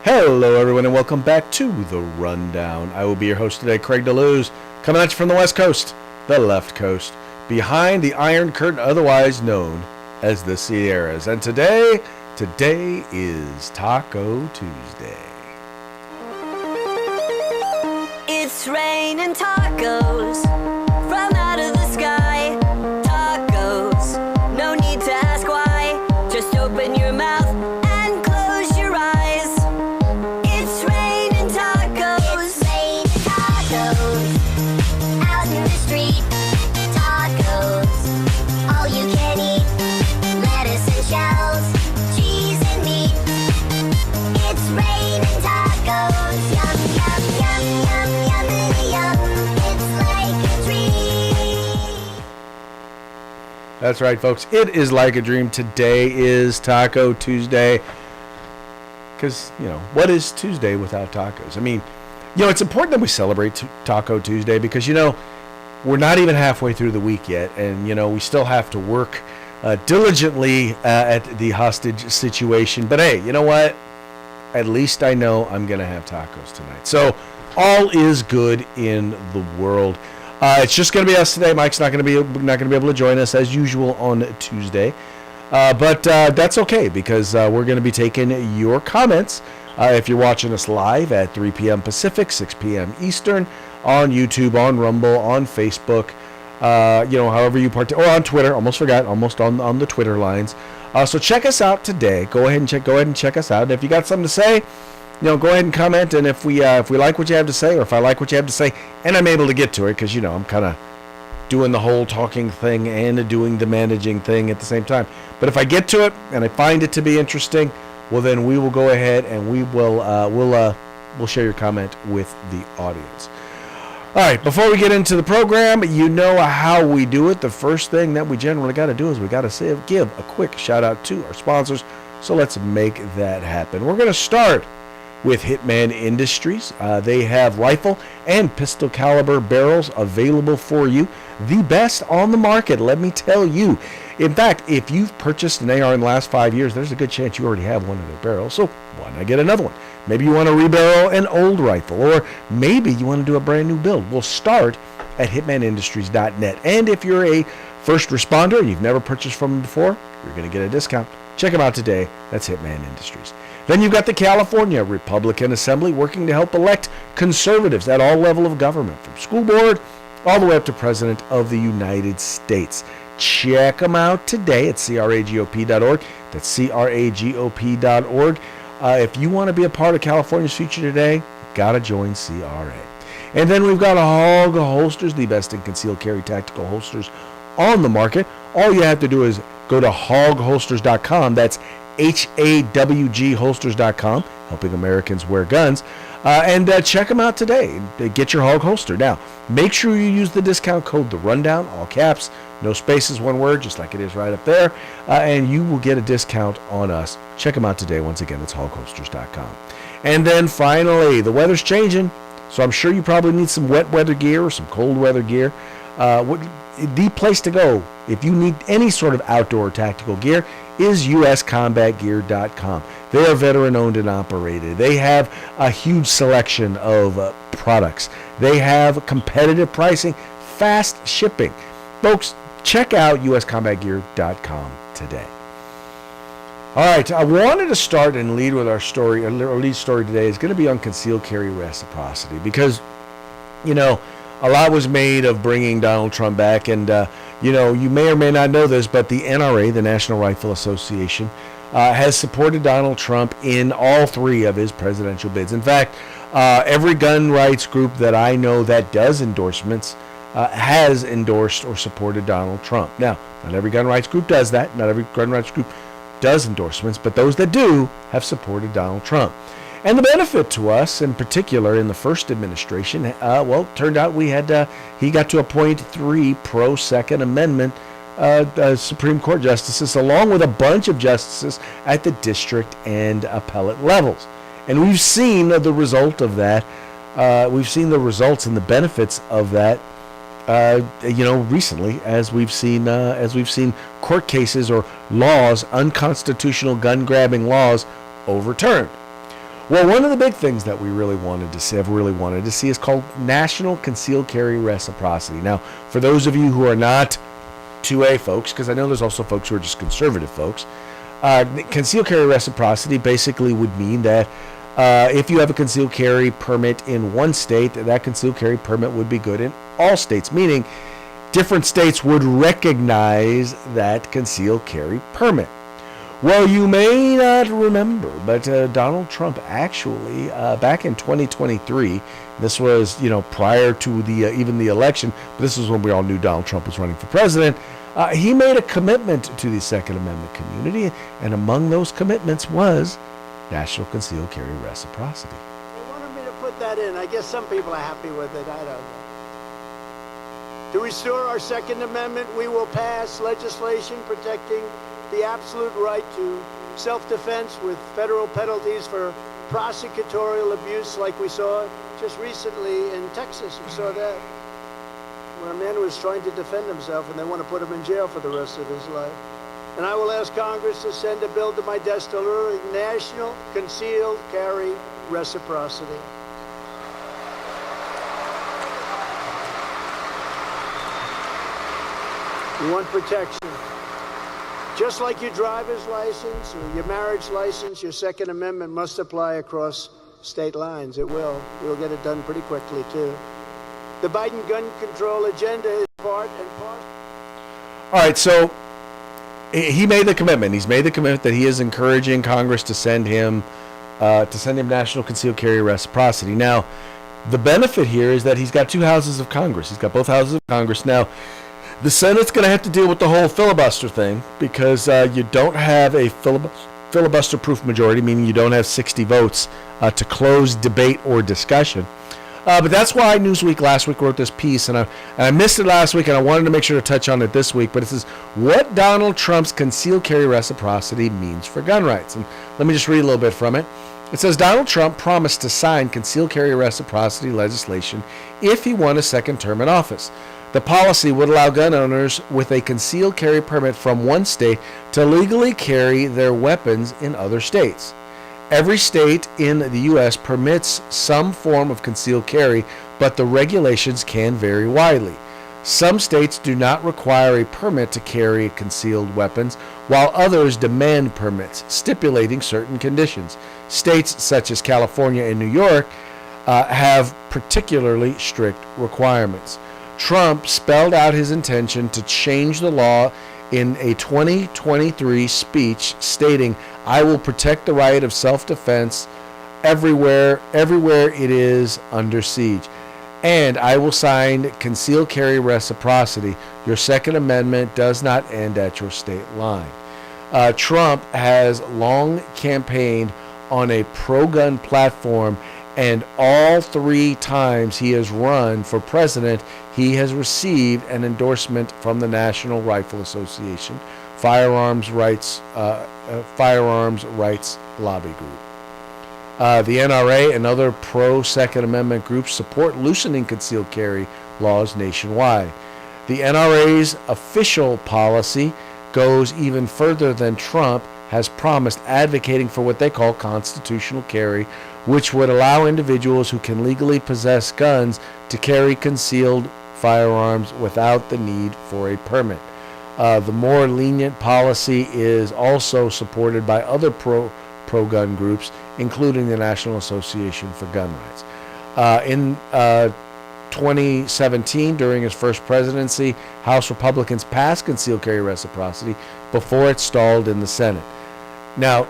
Hello, everyone, and welcome back to The Rundown. I will be your host today, Craig DeLuz, coming at you from the West Coast, the left coast, behind the Iron Curtain, otherwise known as the Sierras. And today is Taco Tuesday. It's raining tacos from out of the sky. Tacos, no need to ask why. Just open your mouth and close your eyes. It's raining tacos. It's raining tacos out in the street. Tacos, all you can eat. Lettuce and shells, cheese and meat. It's raining tacos. Yum, yum, yum, yum, yummity yum. It's like a dream. That's right, folks. It is like a dream. Today is Taco Tuesday. Because, what is Tuesday without tacos? I mean, it's important that we celebrate Taco Tuesday because, we're not even halfway through the week yet. And, we still have to work diligently at the hostage situation. But hey, you know what? At least I know I'm going to have tacos tonight. So all is good in the world. It's just going to be us today. Mike's not going to be able to join us as usual on Tuesday. But that's okay because we're going to be taking your comments if you're watching us live at 3 p.m. Pacific, 6 p.m. Eastern, on YouTube, on Rumble, on Facebook, however you or on Twitter. Almost on the Twitter lines. So check us out today. Go ahead and check us out. And if you got something to say, go ahead and comment. And if we like what you have to say, or if I like what you have to say, and I'm able to get to it, because I'm kind of doing the whole talking thing and doing the managing thing at the same time. But if I get to it and I find it to be interesting, well, then we will go ahead and we'll share your comment with the audience. All right, before we get into the program, you know how we do it. The first thing that we generally got to do is we got to give a quick shout out to our sponsors. So let's make that happen. We're going to start with Hitman Industries. They have rifle and pistol caliber barrels available for you. The best on the market, let me tell you. In fact, if you've purchased an AR in the last 5 years, there's a good chance you already have one of their barrels. So why not get another one? Maybe you want to rebarrel an old rifle, or maybe you want to do a brand new build. We'll start at hitmanindustries.net. And if you're a first responder and you've never purchased from them before, you're going to get a discount. Check them out today. That's Hitman Industries. Then you've got the California Republican Assembly working to help elect conservatives at all levels of government, from school board all the way up to President of the United States. Check them out today at cragop.org. That's cragop.org. If you want to be a part of California's future today, got to join CRA. And then we've got Hog Holsters, the best in concealed carry tactical holsters on the market. All you have to do is go to hogholsters.com. That's HAWG holsters.com, helping Americans wear guns. And check them out today. Get your Hog holster. Now, make sure you use the discount code The Rundown, all caps, no spaces, one word, just like it is right up there. And you will get a discount on us. Check them out today. Once again, it's hogholsters.com. And then finally, the weather's changing, so I'm sure you probably need some wet weather gear or some cold weather gear. The place to go if you need any sort of outdoor tactical gear is uscombatgear.com. They are veteran owned and operated. They have a huge selection of products. They have competitive pricing, fast shipping. Folks, check out uscombatgear.com today. All right, I wanted to start and lead with our story. Our lead story today is going to be on concealed carry reciprocity because, a lot was made of bringing Donald Trump back, and you may or may not know this, but the NRA, the National Rifle Association, has supported Donald Trump in all three of his presidential bids. In fact, every gun rights group that I know that does endorsements has endorsed or supported Donald Trump. Now, not every gun rights group does that. Not every gun rights group does endorsements, but those that do have supported Donald Trump. And the benefit to us, in particular, in the first administration, turned out he got to appoint 3 pro-Second Amendment Supreme Court justices, along with a bunch of justices at the district and appellate levels. And we've seen the result of that. We've seen the results and the benefits of that, recently, as we've seen court cases or laws, unconstitutional gun-grabbing laws, overturned. Well, one of the big things that we really wanted to see is called National Concealed Carry Reciprocity. Now, for those of you who are not 2A folks, because I know there's also folks who are just conservative folks, concealed carry reciprocity basically would mean that if you have a concealed carry permit in one state, that concealed carry permit would be good in all states, meaning different states would recognize that concealed carry permit. Well, you may not remember, but Donald Trump actually, back in 2023, this was, prior to the even the election, but this was when we all knew Donald Trump was running for president, he made a commitment to the Second Amendment community, and among those commitments was National Concealed Carry Reciprocity. They wanted me to put that in. I guess some people are happy with it. I don't know. To restore our Second Amendment, we will pass legislation protecting the absolute right to self-defense with federal penalties for prosecutorial abuse, like we saw just recently in Texas. We saw that, where a man was trying to defend himself and they want to put him in jail for the rest of his life. And I will ask Congress to send a bill to my desk to lure National Concealed Carry Reciprocity. You want protection. Just like your driver's license or your marriage license, your Second Amendment must apply across state lines. It will. We'll get it done pretty quickly, too. The Biden gun control agenda is part and parcel. All right, so he made the commitment. He's made the commitment that he is encouraging Congress to send him National Concealed Carry Reciprocity. Now, the benefit here is that he's got two houses of Congress. He's got both houses of Congress. Now, the Senate's going to have to deal with the whole filibuster thing because you don't have a filibuster-proof majority, meaning you don't have 60 votes to close debate or discussion. But that's why Newsweek last week wrote this piece, and I missed it last week, and I wanted to make sure to touch on it this week. But it says, what Donald Trump's concealed carry reciprocity means for gun rights. And let me just read a little bit from it. It says, Donald Trump promised to sign concealed carry reciprocity legislation if he won a second term in office. The policy would allow gun owners with a concealed carry permit from one state to legally carry their weapons in other states. Every state in the U.S. permits some form of concealed carry, but the regulations can vary widely. Some states do not require a permit to carry concealed weapons, while others demand permits, stipulating certain conditions. States such as California and New York have particularly strict requirements. Trump spelled out his intention to change the law in a 2023 speech stating, I will protect the right of self-defense everywhere it is under siege. And I will sign concealed carry reciprocity. Your Second Amendment does not end at your state line. Trump has long campaigned on a pro-gun platform, and all three times he has run for president, he has received an endorsement from the National Rifle Association, Firearms Rights Lobby Group. The NRA and other pro-Second Amendment groups support loosening concealed carry laws nationwide. The NRA's official policy goes even further than Trump has promised, advocating for what they call constitutional carry, which would allow individuals who can legally possess guns to carry concealed firearms without the need for a permit. The more lenient policy is also supported by other pro-gun groups, including the National Association for Gun Rights. In 2017, during his first presidency, House Republicans passed concealed carry reciprocity before it stalled in the Senate. Now,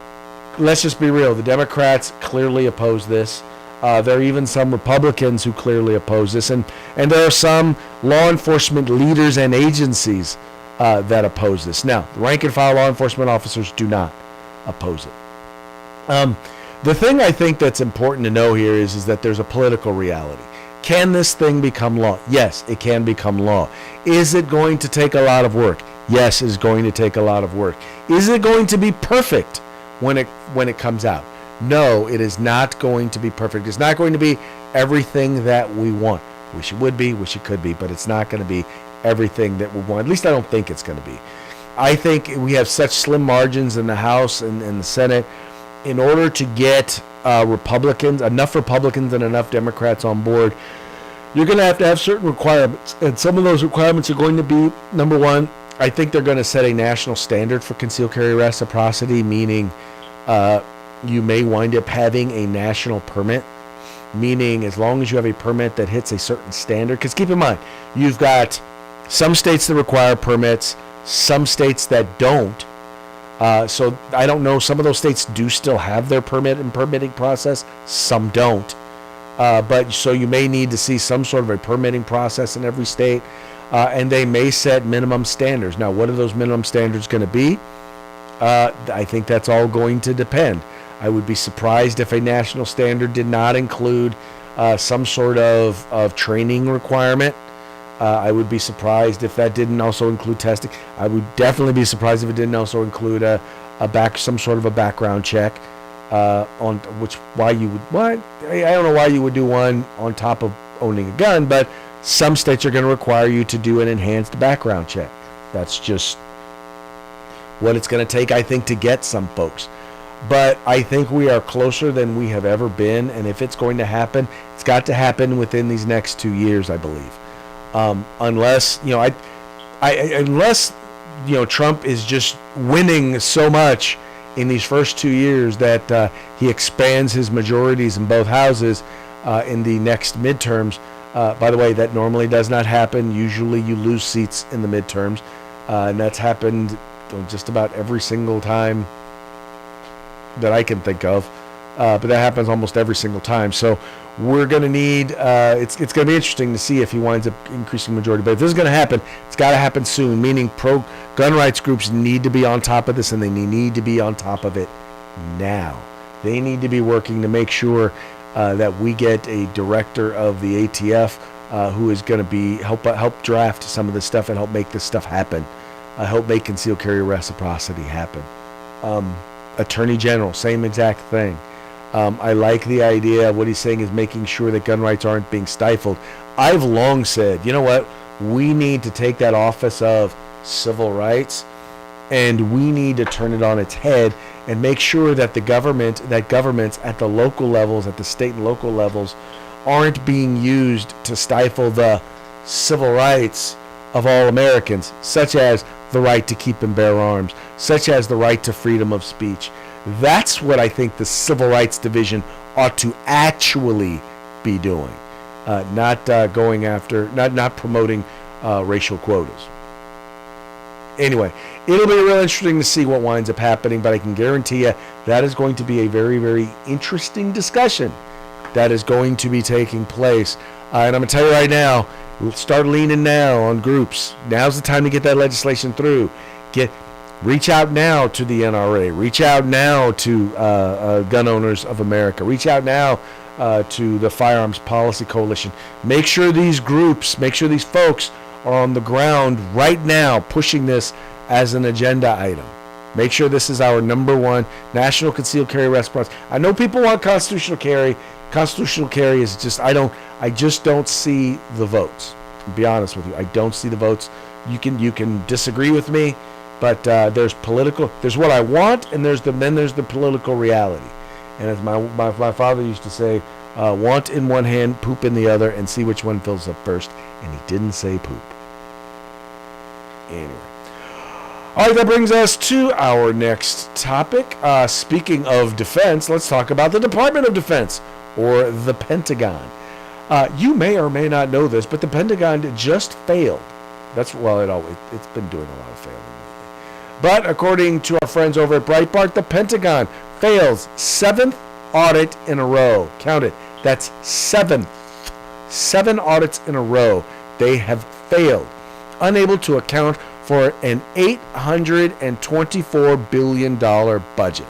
let's just be real. The Democrats clearly oppose this. There are even some Republicans who clearly oppose this. And there are some law enforcement leaders and agencies that oppose this. Now, the rank and file law enforcement officers do not oppose it. The thing I think that's important to know here is that there's a political reality. Can this thing become law? Yes, it can become law. Is it going to take a lot of work? Yes, it's going to take a lot of work. Is it going to be perfect when it comes out? No, it is not going to be perfect. It's not going to be everything that we want. Wish it would be, wish it could be, but it's not going to be everything that we want. At least I don't think it's going to be. I think we have such slim margins in the House and the Senate, in order to get enough Republicans and enough Democrats on board, you're going to have certain requirements. And some of those requirements are going to be, number one, I think they're going to set a national standard for concealed carry reciprocity, meaning you may wind up having a national permit, meaning as long as you have a permit that hits a certain standard. Because keep in mind, you've got some states that require permits, some states that don't. So I don't know, some of those states do still have their permit and permitting process, some don't. But so you may need to see some sort of a permitting process in every state, and they may set minimum standards. Now, what are those minimum standards going to be? I think that's all going to depend. I would be surprised if a national standard did not include some sort of training requirement. I would be surprised if that didn't also include testing. I would definitely be surprised if it didn't also include some sort of a background check. I don't know why you would do one on top of owning a gun, but some states are going to require you to do an enhanced background check. That's just what it's going to take, I think, to get some folks. But I think we are closer than we have ever been, and if it's going to happen, it's got to happen within these next 2 years, I believe. Unless Trump is just winning so much in these first 2 years that he expands his majorities in both houses in the next midterms. By the way, that normally does not happen. Usually you lose seats in the midterms, and that's happened just about every single time that I can think of. But that happens almost every single time. So we're going to need, it's going to be interesting to see if he winds up increasing majority. But if this is going to happen, it's got to happen soon, meaning pro-gun rights groups need to be on top of this, and they need to be on top of it now. They need to be working to make sure that we get a director of the ATF who is going to be help draft some of this stuff and help make this stuff happen, help make concealed carry reciprocity happen. Attorney General, same exact thing. I like the idea. What he's saying is making sure that gun rights aren't being stifled. I've long said, you know what? We need to take that office of civil rights and we need to turn it on its head and make sure that governments at the local levels, at the state and local levels, aren't being used to stifle the civil rights of all Americans, such as the right to keep and bear arms, such as the right to freedom of speech. That's what I think the Civil Rights Division ought to actually be doing, not promoting racial quotas. Anyway, it'll be real interesting to see what winds up happening, but I can guarantee you that is going to be a very, very interesting discussion that is going to be taking place. And I'm going to tell you right now, we'll start leaning now on groups. Now's the time to get that legislation through. Reach out now to the NRA. Reach out now to Gun Owners of America. Reach out now to the Firearms Policy Coalition. Make sure these groups, make sure these folks are on the ground right now pushing this as an agenda item. Make sure this is our number one national concealed carry reciprocity. I know people want constitutional carry. Constitutional carry is just, I just don't see the votes. To be honest with you, I don't see the votes. You can disagree with me, but there's what I want, and then there's the political reality. And as my father used to say, want in one hand, poop in the other, and see which one fills up first. And he didn't say poop. Anyway. All right, that brings us to our next topic. Speaking of defense, let's talk about the Department of Defense, or the Pentagon. You may or may not know this, but the Pentagon just failed. It's been doing a lot of failing lately. But according to our friends over at Breitbart, the Pentagon fails 7th audit in a row. Count it. That's 7th. 7 audits in a row. They have failed. Unable to account for an $824 billion budget.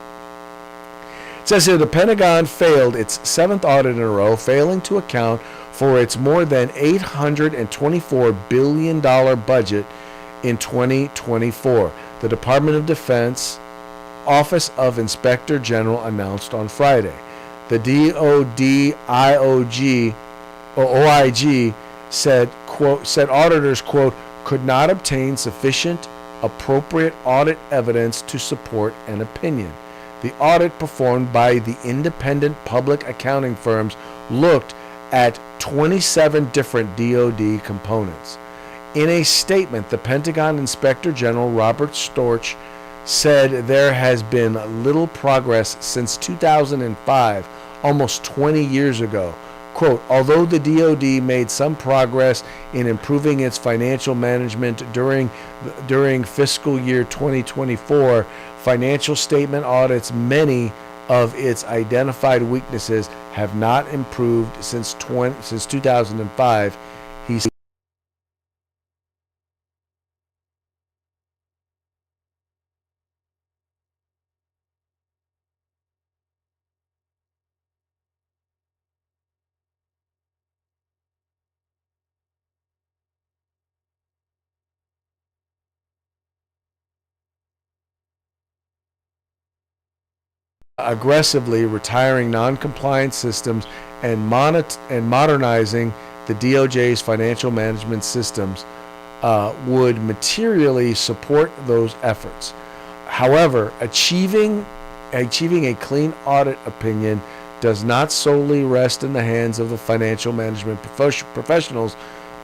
It says here the Pentagon failed its 7th audit in a row, failing to account for its more than $824 billion budget in 2024. The Department of Defense Office of Inspector General announced on Friday. The OIG said auditors, quote, could not obtain sufficient appropriate audit evidence to support an opinion. The audit performed by the independent public accounting firms looked at 27 different DoD components. In a statement, the Pentagon Inspector General Robert Storch said there has been little progress since 2005, almost 20 years ago. Quote, although the DoD made some progress in improving its financial management during fiscal year 2024, financial statement audits, many of its identified weaknesses have not improved since 2005. He said, aggressively retiring non-compliant systems and modernizing the DOJ's financial management systems would materially support those efforts. However, achieving a clean audit opinion does not solely rest in the hands of the financial management professionals,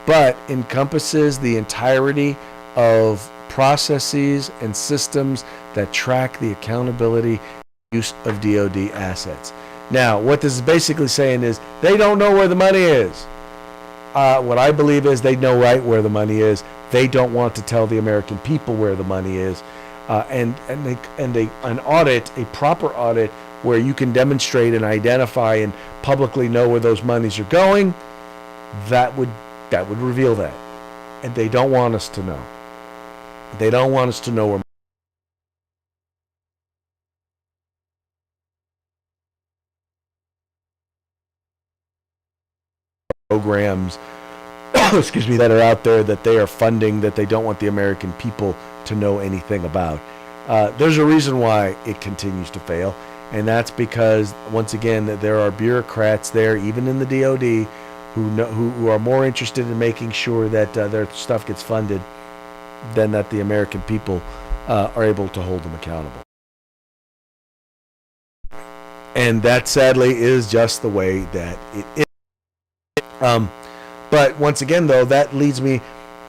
but encompasses the entirety of processes and systems that track the accountability use of DoD assets. Now, what this is basically saying is they don't know where the money is. What I believe is they know right where the money is. They don't want to tell the American people where the money is. An audit, a proper audit, where you can demonstrate and identify and publicly know where those monies are going, that would reveal that. And they don't want us to know. They don't want us to know where programs excuse me, that are out there that they are funding that they don't want the American people to know anything about. There's a reason why it continues to fail, and that's because, once again, there are bureaucrats there, even in the DoD, who are more interested in making sure that their stuff gets funded than that the American people are able to hold them accountable. And that, sadly, is just the way that it is. But once again, though, that leads me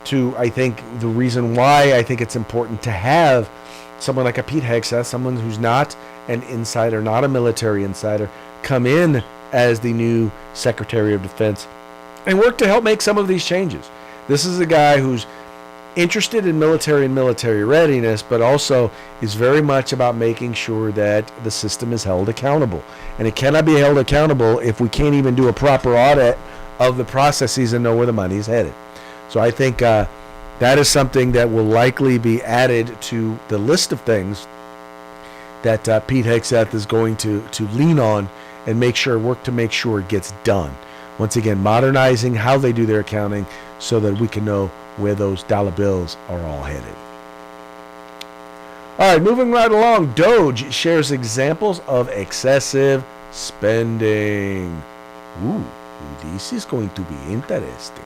to, I think, the reason why I think it's important to have someone like a Pete Hegseth, someone who's not an insider, not a military insider, come in as the new Secretary of Defense and work to help make some of these changes. This is a guy who's interested in military and military readiness, but also is very much about making sure that the system is held accountable. And it cannot be held accountable if we can't even do a proper audit of the processes and know where the money is headed. So I think that is something that will likely be added to the list of things that Pete Hegseth is going to lean on and work to make sure it gets done. Once again, modernizing how they do their accounting so that we can know where those dollar bills are all headed. All right, moving right along, Doge shares examples of excessive spending. Ooh, this is going to be interesting.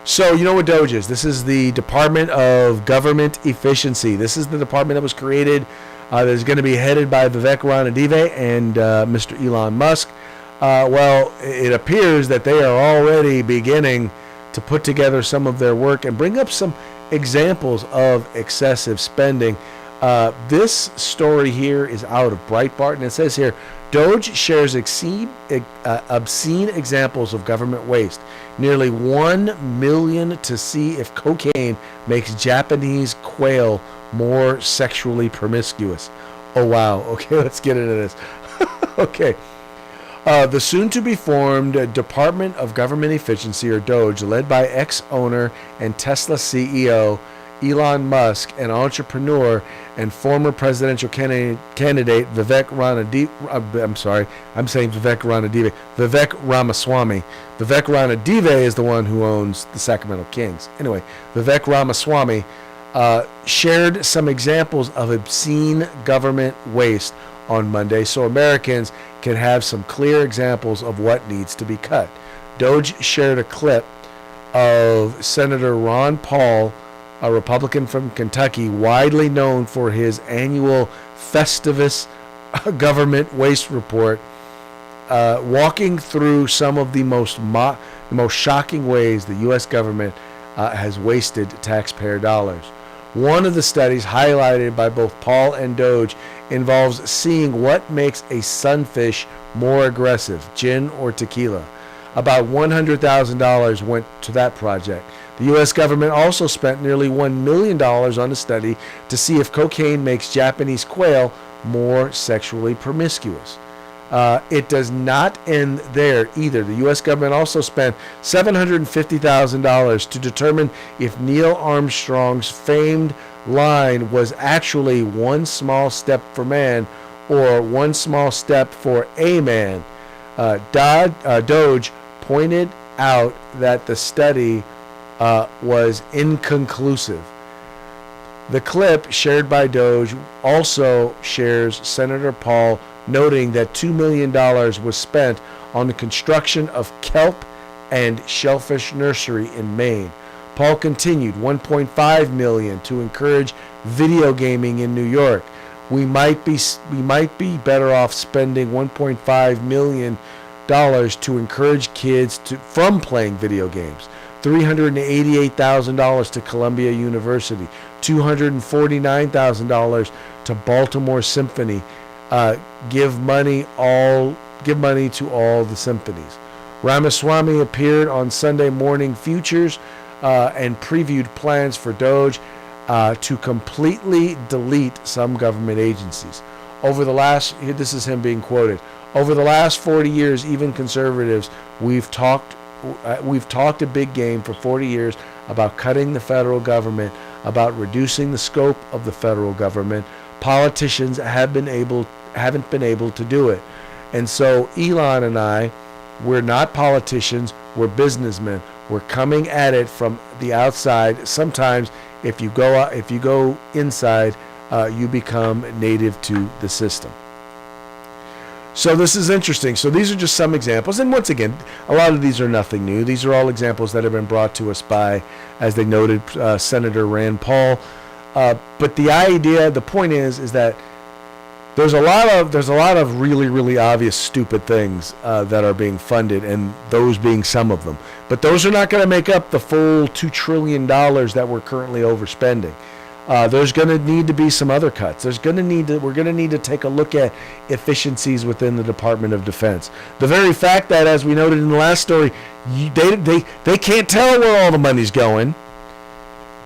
So, you know what Doge is? This is the Department of Government Efficiency. This is the department that was created that is going to be headed by Vivek Ranadive and Mr. Elon Musk. Well, it appears that they are already beginning to put together some of their work and bring up some examples of excessive spending. This story here is out of Breitbart, and it says here, Doge shares obscene examples of government waste. Nearly 1 million to see if cocaine makes Japanese quail more sexually promiscuous. Oh, wow. Okay, let's get into this. Okay. The soon-to-be-formed Department of Government Efficiency, or DOGE, led by ex-owner and Tesla CEO Elon Musk, an entrepreneur and former presidential candidate Vivek Ranadive. Vivek Ramaswamy. Vivek Ranadive is the one who owns the Sacramento Kings. Anyway, Vivek Ramaswamy shared some examples of obscene government waste on Monday, so Americans can have some clear examples of what needs to be cut. Doge shared a clip of Senator Ron Paul, a Republican from Kentucky, widely known for his annual Festivus government waste report, walking through some of the most shocking ways the U.S. government has wasted taxpayer dollars. One of the studies highlighted by both Paul and Doge involves seeing what makes a sunfish more aggressive, gin or tequila. About $100,000 went to that project. The U.S. government also spent nearly $1 million on a study to see if cocaine makes Japanese quail more sexually promiscuous. It does not end there either. The U.S. government also spent $750,000 to determine if Neil Armstrong's famed line was actually one small step for man or one small step for a man. Doge pointed out that the study was inconclusive. The clip shared by Doge also shares Senator Paul noting that $2 million was spent on the construction of kelp and shellfish nursery in Maine. Paul continued, $1.5 million to encourage video gaming in New York. We might be better off spending $1.5 million to encourage kids from playing video games. $388,000 to Columbia University, $249,000 to Baltimore Symphony. Give money to all the symphonies. Ramaswamy appeared on Sunday Morning Futures and previewed plans for Doge to completely delete some government agencies. This is him being quoted. Over the last 40 years, even conservatives, we've talked a big game for 40 years about cutting the federal government, about reducing the scope of the federal government. Politicians haven't been able to do it. And so Elon and I, we're not politicians, we're businessmen. We're coming at it from the outside. Sometimes if you go inside, you become native to the system. So this is interesting. So these are just some examples. And once again, a lot of these are nothing new. These are all examples that have been brought to us by, as they noted, Senator Rand Paul. But the point is that there's a lot of really, really obvious stupid things that are being funded, and those being some of them. But those are not going to make up the full $2 trillion that we're currently overspending. There's going to need to be some other cuts. We're going to need to take a look at efficiencies within the Department of Defense. The very fact that, as we noted in the last story, they can't tell where all the money's going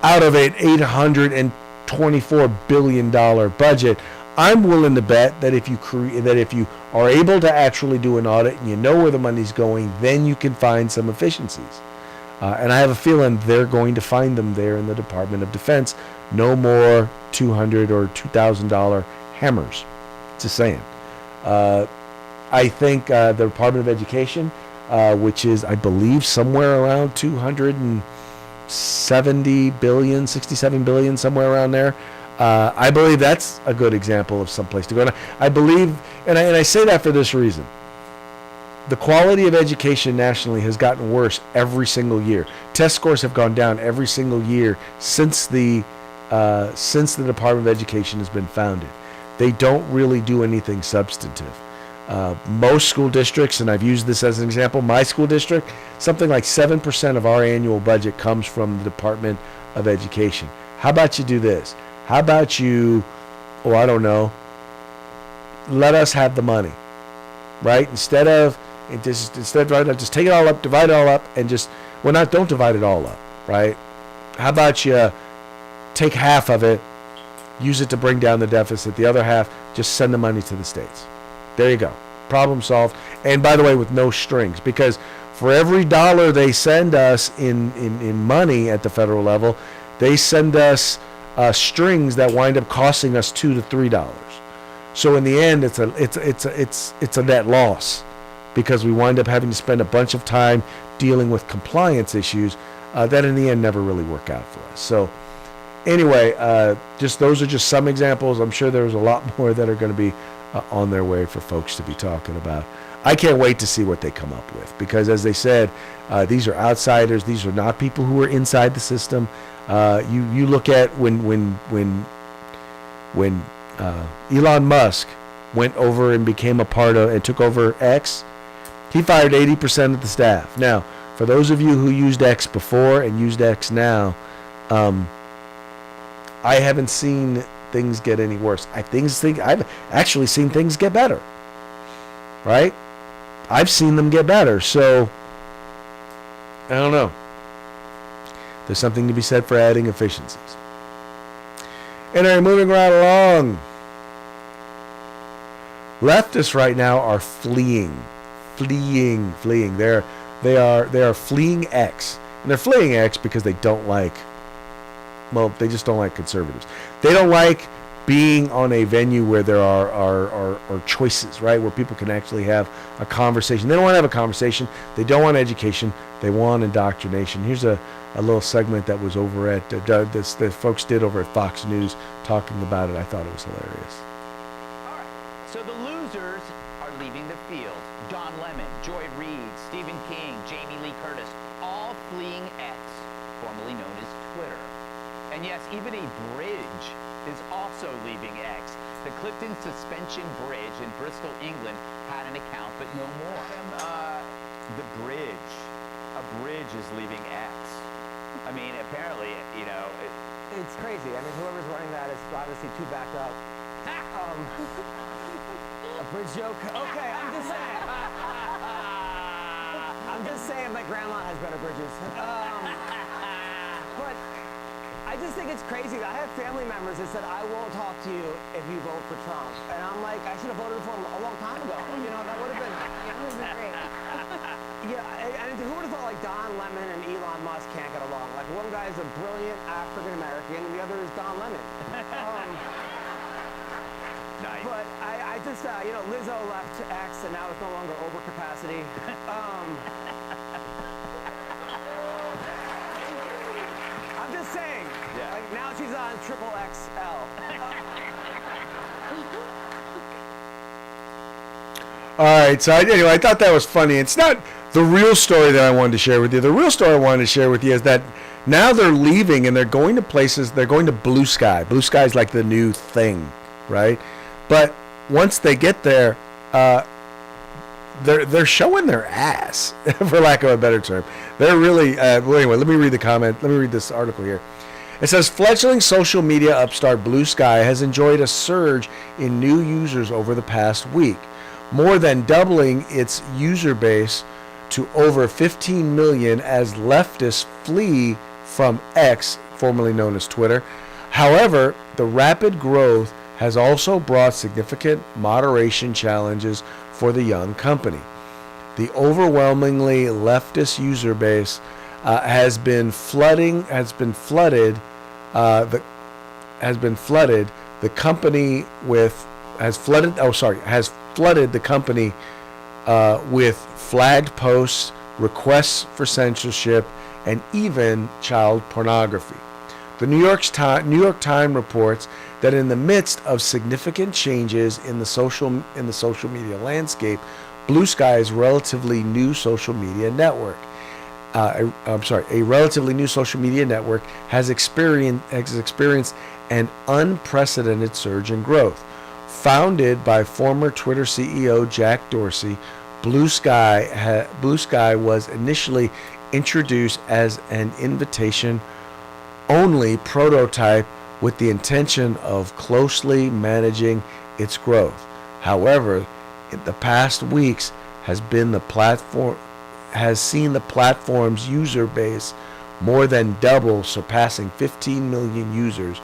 out of an $824 billion budget. I'm willing to bet that if you are able to actually do an audit and you know where the money's going, then you can find some efficiencies. And I have a feeling they're going to find them there in the Department of Defense. No more $200 or $2,000 hammers. Just saying. I think the Department of Education, which is, I believe, somewhere around $270 billion, $67 billion, somewhere around there. I believe that's a good example of some place to go. And I believe, and I say that for this reason. The quality of education nationally has gotten worse every single year. Test scores have gone down every single year since the Department of Education has been founded. They don't really do anything substantive. Most school districts, and I've used this as an example, my school district, something like 7% of our annual budget comes from the Department of Education. How about you do this? How about you, I don't know, let us have the money, right? Instead of just take it all up, divide it all up, and don't divide it all up, right? How about you take half of it, use it to bring down the deficit, the other half, just send the money to the states. There you go. Problem solved. And by the way, with no strings, because for every dollar they send us in money at the federal level, they send us strings that wind up costing us $2 to $3. So in the end, it's a net loss, because we wind up having to spend a bunch of time dealing with compliance issues that in the end never really work out for us. So anyway, those are just some examples. I'm sure there's a lot more that are going to be on their way for folks to be talking about. I can't wait to see what they come up with, because as they said, these are outsiders. These are not people who are inside the system. You look at when Elon Musk went over and became a part of and took over X, he fired 80% of the staff. Now, for those of you who used X before and used X now, I haven't seen things get any worse. I've actually seen things get better. Right? I've seen them get better. So, I don't know. There's something to be said for adding efficiencies. Anyway, moving right along. Leftists right now are fleeing. They are fleeing X. And they're fleeing X because they don't like, well, they just don't like conservatives. They don't like being on a venue where there are choices, right? Where people can actually have a conversation. They don't want to have a conversation. They don't want education. They want indoctrination. Here's a little segment that was over at, the folks did over at Fox News talking about it. I thought it was hilarious. All right, so the losers are leaving the field. Don Lemon, Joy Reid, Stephen King, Jamie Lee Curtis, all fleeing X, formerly known as Twitter. And yes, even a bridge is also leaving X. The Clifton Suspension Bridge in Bristol, England had an account, but no more. The bridge. A bridge is leaving X. I mean, apparently, you know... It's crazy. I mean, whoever's running that is obviously too backed up. A bridge joke? Okay, I'm just saying. I'm just saying my grandma has better bridges. But I just think it's crazy. I have family members that said, I won't talk to you if you vote for Trump. And I'm like, I should have voted for him a long time ago. You know, that would have been great. Yeah, and who would have thought like Don Lemon and Elon Musk can't get along? Like one guy is a brilliant African American and the other is Don Lemon. Nice. But I just, you know, Lizzo left X and now it's no longer overcapacity. I'm just saying, Yeah. like now she's on triple XL. All right, so anyway, I thought that was funny. It's not the real story that I wanted to share with you. The real story I wanted to share with you is that now they're leaving and they're going to places. They're going to Blue Sky. Blue Sky is like the new thing, right? But once they get there, they're showing their ass, for lack of a better term. They're really. Well, anyway, let me read the comment. Let me read this article here. It says, fledgling social media upstart Blue Sky has enjoyed a surge in new users over the past week, more than doubling its user base to over 15 million as leftists flee from X, formerly known as Twitter. However, the rapid growth has also brought significant moderation challenges for the young company. The overwhelmingly leftist user base has flooded the company with flagged posts, requests for censorship, and even child pornography. The New York Times reports that in the midst of significant changes in the social media landscape, Blue Sky's relatively new social media network. A relatively new social media network has experienced an unprecedented surge in growth. Founded by former Twitter CEO Jack Dorsey, Blue Sky was initially introduced as an invitation-only prototype with the intention of closely managing its growth. However, in the past weeks has seen the platform's user base more than double, surpassing 15 million users,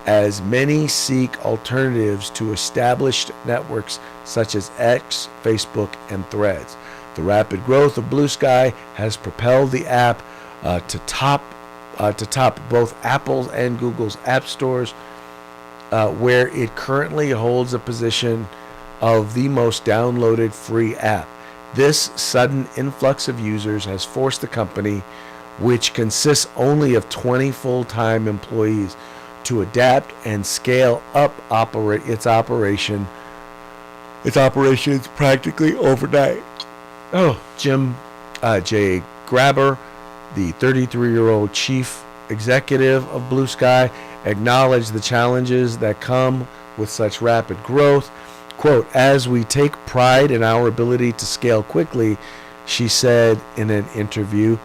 as many seek alternatives to established networks such as X, Facebook, and Threads. The rapid growth of Blue Sky has propelled the app to top both Apple's and Google's app stores, where it currently holds a position of the most downloaded free app. This sudden influx of users has forced the company, which consists only of 20 full-time employees, to adapt and scale up its operations practically overnight. Jim J. Graber, the 33-year-old chief executive of Blue Sky, acknowledged the challenges that come with such rapid growth. Quote, as we take pride in our ability to scale quickly, she said in an interview,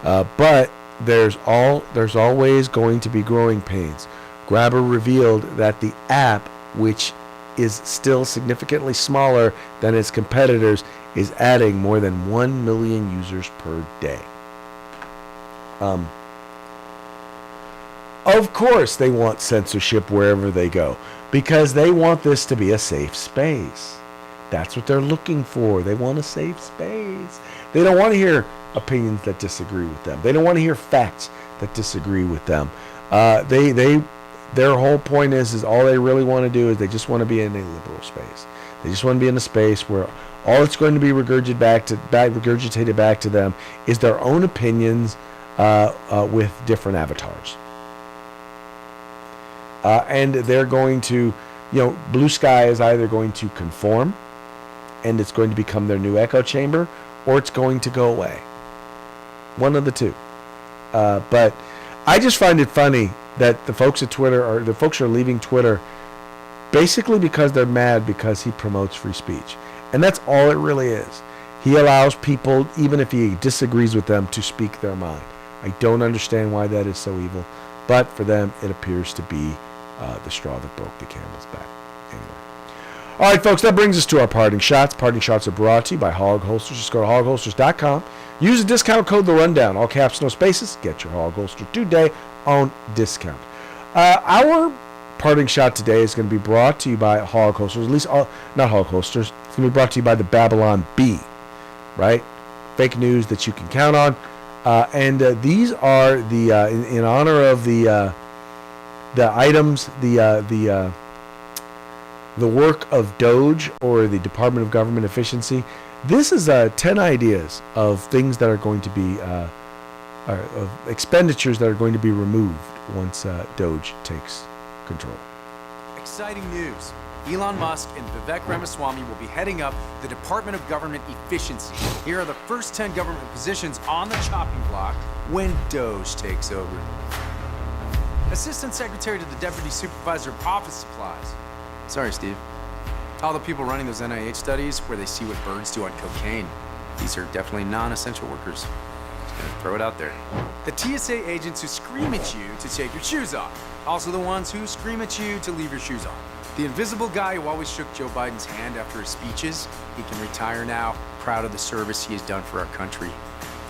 but there's always going to be growing pains. Grabber revealed that the app, which is still significantly smaller than its competitors, is adding more than 1 million users per day. Of course they want censorship wherever they go, because they want this to be a safe space. That's what they're looking for. They want a safe space. They don't want to hear opinions that disagree with them. They don't want to hear facts that disagree with them. Their whole point is all they really want to do is they just want to be in a liberal space. They just want to be in a space where all it's going to be regurgitated back to them is their own opinions with different avatars. And they're going to, Blue Sky is either going to conform and it's going to become their new echo chamber, or it's going to go away. One of the two. But I just find it funny that the folks at Twitter are leaving Twitter basically because they're mad because he promotes free speech. And that's all it really is. He allows people, even if he disagrees with them, to speak their mind. I don't understand why that is so evil, but for them it appears to be the straw that broke the camel's back. Anyway. All right, folks, that brings us to our parting shots. Parting shots are brought to you by Hog Holsters. Just go to hogholsters.com. Use the discount code The Rundown. All caps, no spaces. Get your Hog Holster today on discount. Our parting shot today is going to be brought to you by Hog Holsters. At least, not Hog Holsters. It's going to be brought to you by the Babylon Bee, right? Fake news that you can count on. And these are the in honor of the items, the work of DOGE, or the Department of Government Efficiency. This is 10 ideas of things that are going to be of expenditures that are going to be removed once DOGE takes control. Exciting news. Elon Musk and Vivek Ramaswamy will be heading up the Department of Government Efficiency. Here are the first 10 government positions on the chopping block when DOGE takes over. Assistant Secretary to the Deputy Supervisor of Office Supplies. Sorry, Steve. All the people running those NIH studies where they see what birds do on cocaine. These are definitely non-essential workers. Just gonna throw it out there. The TSA agents who scream at you to take your shoes off. Also the ones who scream at you to leave your shoes on. The invisible guy who always shook Joe Biden's hand after his speeches. He can retire now, proud of the service he has done for our country.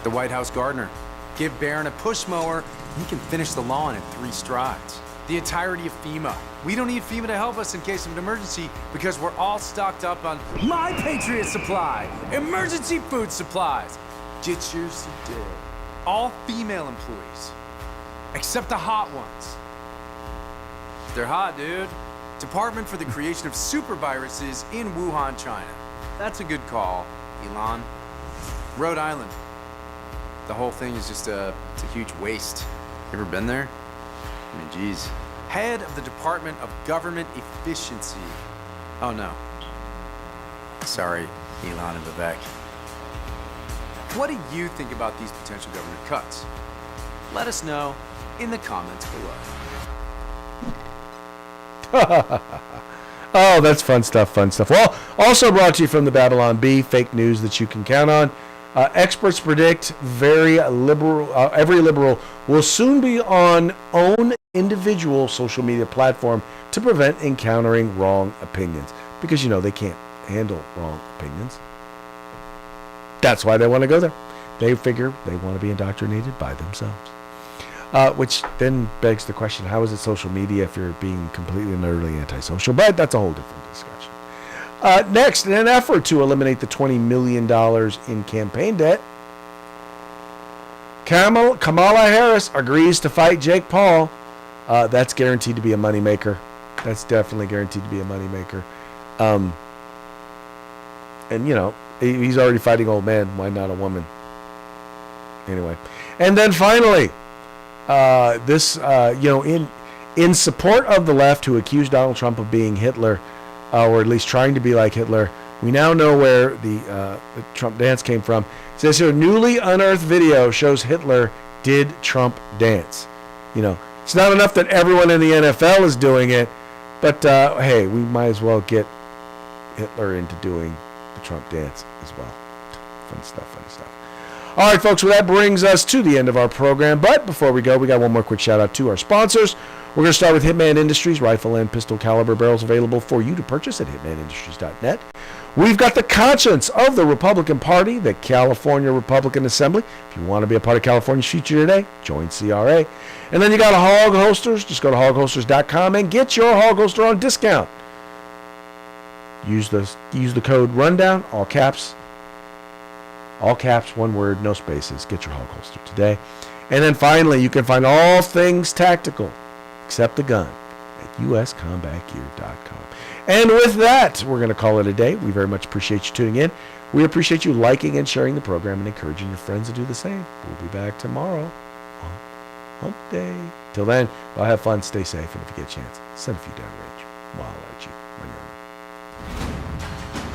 The White House gardener. Give Barron a push mower, and he can finish the lawn in 3 strides. The entirety of FEMA. We don't need FEMA to help us in case of an emergency because we're all stocked up on My Patriot Supply, emergency food supplies. Get yours today. All female employees, except the hot ones. They're hot, dude. Department for the Creation of Super Viruses in Wuhan, China. That's a good call, Elon. Rhode Island. The whole thing is just it's a huge waste. You ever been there? I mean, geez. Head of the Department of Government Efficiency. Oh, no. Sorry, Elon and Vivek. What do you think about these potential government cuts? Let us know in the comments below. Oh, that's fun stuff. Well, also brought to you from the Babylon Bee, fake news that you can count on. Experts predict every liberal will soon be on own individual social media platform to prevent encountering wrong opinions. Because, they can't handle wrong opinions. That's why they want to go there. They figure they want to be indoctrinated by themselves. Which then begs the question, how is it social media if you're being completely and utterly antisocial? But that's a whole different discussion. Next, in an effort to eliminate the $20 million in campaign debt, Kamala Harris agrees to fight Jake Paul. That's guaranteed to be a moneymaker. That's definitely guaranteed to be a moneymaker. And, he's already fighting old man. Why not a woman? Anyway. And then finally, in support of the left who accused Donald Trump of being Hitler, or at least trying to be like Hitler, we now know where the Trump dance came from. It says here, newly unearthed video shows Hitler did Trump dance. It's not enough that everyone in the NFL is doing it, but hey, we might as well get Hitler into doing the Trump dance as well. Fun stuff, fun stuff. All right, folks, well, that brings us to the end of our program. But before we go, we got one more quick shout out to our sponsors. We're going to start with Hitman Industries, rifle and pistol caliber barrels available for you to purchase at hitmanindustries.net. We've got the conscience of the Republican Party, the California Republican Assembly. If you want to be a part of California's future today, join CRA. And then you got Hog Holsters. Just go to hogholsters.com and get your hog holster on discount. Use the code RUNDOWN, all caps, one word, no spaces. Get your hog holster today. And then finally, you can find all things tactical, except the gun, at uscombatgear.com. And with that, we're going to call it a day. We very much appreciate you tuning in. We appreciate you liking and sharing the program and encouraging your friends to do the same. We'll be back tomorrow on Hump Day. Till then, well, have fun, stay safe, and if you get a chance, send a few down range. We'll holler at you when you're ready.